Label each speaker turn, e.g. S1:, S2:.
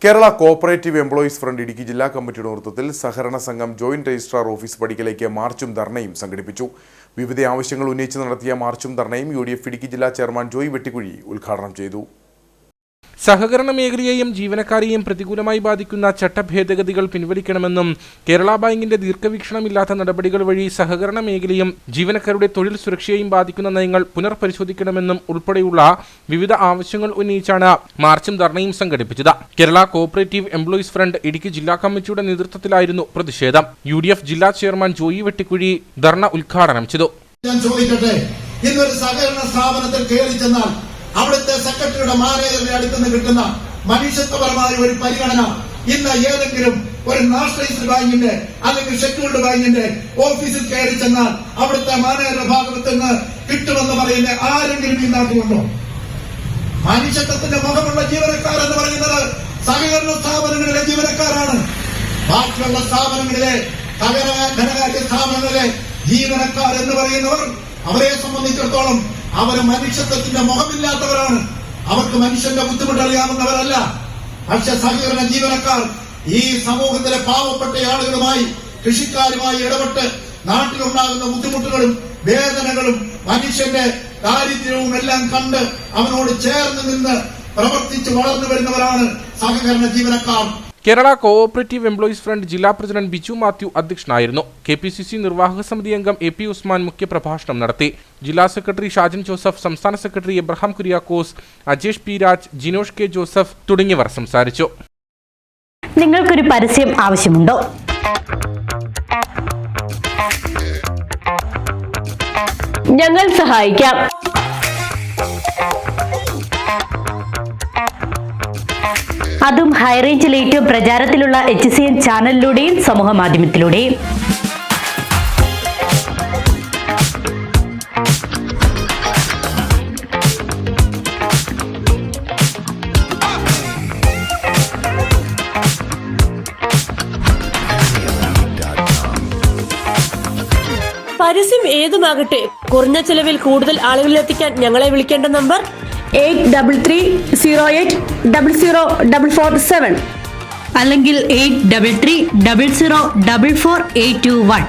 S1: Kerala cooperative employees front Idukki ജില്ലാ കമ്മിറ്റിയുടെ നേതൃത്വത്തിൽ സഹകരണ സംഘം ജോയിന്റ് രജിസ്ട്രാർ ഓഫീസ് പടിക്കലേക്ക് മാർച്ചും ധർണയും സംഘടിപ്പിച്ചു. വിവിധ ആവശ്യങ്ങൾ ഉന്നയിച്ച് നടത്തിയ മാർച്ചും ധർണയും UDF ഇടുക്കി ജില്ലാ ചെയർമാൻ ജോയ് വെട്ടിക്കുഴി ഉദ്ഘാടനം ചെയ്തു.
S2: സഹകരണ മേഖലയെയും ജീവനക്കാരെയും പ്രതികൂലമായി ബാധിക്കുന്ന ചട്ടഭേദഗതികൾ പിൻവലിക്കണമെന്നും കേരള ബാങ്കിന്റെ ദീർഘവീക്ഷണമില്ലാത്ത നടപടികൾ വഴി സഹകരണ മേഖലയും ജീവനക്കാരുടെ തൊഴിൽ സുരക്ഷയെയും ബാധിക്കുന്ന നയങ്ങൾ പുനർപരിശോധിക്കണമെന്നും ഉൾപ്പെടെയുള്ള വിവിധ ആവശ്യങ്ങൾ ഉന്നയിച്ചാണ് മാർച്ചും ധർണയും സംഘടിപ്പിച്ചത്. Kerala cooperative employees front Idukki ജില്ലാ കമ്മിറ്റിയുടെ നേതൃത്വത്തിലായിരുന്നു പ്രതിഷേധം. UDF ജില്ലാ ചെയർമാൻ ജോയി വെട്ടിക്കുഴി ധർണ ഉദ്ഘാടനം ചെയ്തു.
S3: അവിടുത്തെ സെക്രട്ടറിയുടെ മാനേജറിന്റെ അടുത്ത് നിന്ന് കിട്ടുന്ന മനുഷ്യത്വപരമായ ഒരു പരിഗണന ഇന്ന് ഏതെങ്കിലും ഒരു നാഷണലൈസ്ഡ് ബാങ്കിന്റെ അല്ലെങ്കിൽ ഷെഡ്യൂൾഡ് ബാങ്കിന്റെ ഓഫീസിൽ കയറി ചെന്നാൽ അവിടുത്തെ മാനേജറുടെ ഭാഗത്ത് നിന്ന് കിട്ടുമെന്ന് പറയുന്ന ആരെങ്കിലും ഈ നാട്ടിലുണ്ടോ? മനുഷ്യത്വത്തിന്റെ മുഖമുള്ള ജീവനക്കാരെന്ന് പറയുന്നത് സഹകരണ സ്ഥാപനങ്ങളിലെ ജീവനക്കാരാണ്. ബാക്കിയുള്ള സ്ഥാപനങ്ങളിലെ ധനകാര്യ സ്ഥാപനങ്ങളിലെ ജീവനക്കാർ എന്ന് പറയുന്നവർ അവരെ സംബന്ധിച്ചിടത്തോളം അവര് മനുഷ്യത്വത്തിന്റെ മുഖമില്ലാത്തവരാണ്. അവർക്ക് മനുഷ്യന്റെ ബുദ്ധിമുട്ടറിയാവുന്നവരല്ല. പക്ഷെ സഹകരണ ജീവനക്കാർ ഈ സമൂഹത്തിലെ പാവപ്പെട്ട ആളുകളുമായി കൃഷിക്കാരുമായി ഇടപെട്ട് നാട്ടിലുണ്ടാകുന്ന ബുദ്ധിമുട്ടുകളും വേദനകളും മനുഷ്യന്റെ ദാരിദ്ര്യവും എല്ലാം കണ്ട് അവനോട് ചേർന്ന് നിന്ന് പ്രവർത്തിച്ച് വളർന്നു വരുന്നവരാണ് സഹകരണ ജീവനക്കാർ.
S2: കേരള കോഓപ്പറേറ്റീവ് എംപ്ലോയീസ് ഫ്രണ്ട് ജില്ലാ പ്രസിഡന്റ് ബിജു മാത്യു അധ്യക്ഷനായിരുന്നു. KPCC നിർവാഹക സമിതി അംഗം AP ഉസ്മാൻ മുഖ്യപ്രഭാഷണം നടത്തി. ജില്ലാ സെക്രട്ടറി ഷാജൻ ജോസഫ്, സംസ്ഥാന secretary Abraham Kuriakose, Ajesh P Raj, Jinosh K Joseph തുടങ്ങിയവർ സംസാരിച്ചു.
S4: നിങ്ങൾക്കൊരു പരസ്യം ആവശ്യമുണ്ടോ? ഞങ്ങൾ സഹായിക്കാം. അതും ഹൈറേഞ്ചിൽ ഏറ്റവും പ്രചാരത്തിലുള്ള HCN ചാനലിലൂടെയും സമൂഹ മാധ്യമത്തിലൂടെയും.
S5: പരസ്യം ഏതുമാകട്ടെ, കുറഞ്ഞ ചെലവിൽ കൂടുതൽ ആളുകളിലെത്തിക്കാൻ ഞങ്ങളെ വിളിക്കേണ്ട നമ്പർ
S4: 83308447 അല്ലെങ്കിൽ 8330044821.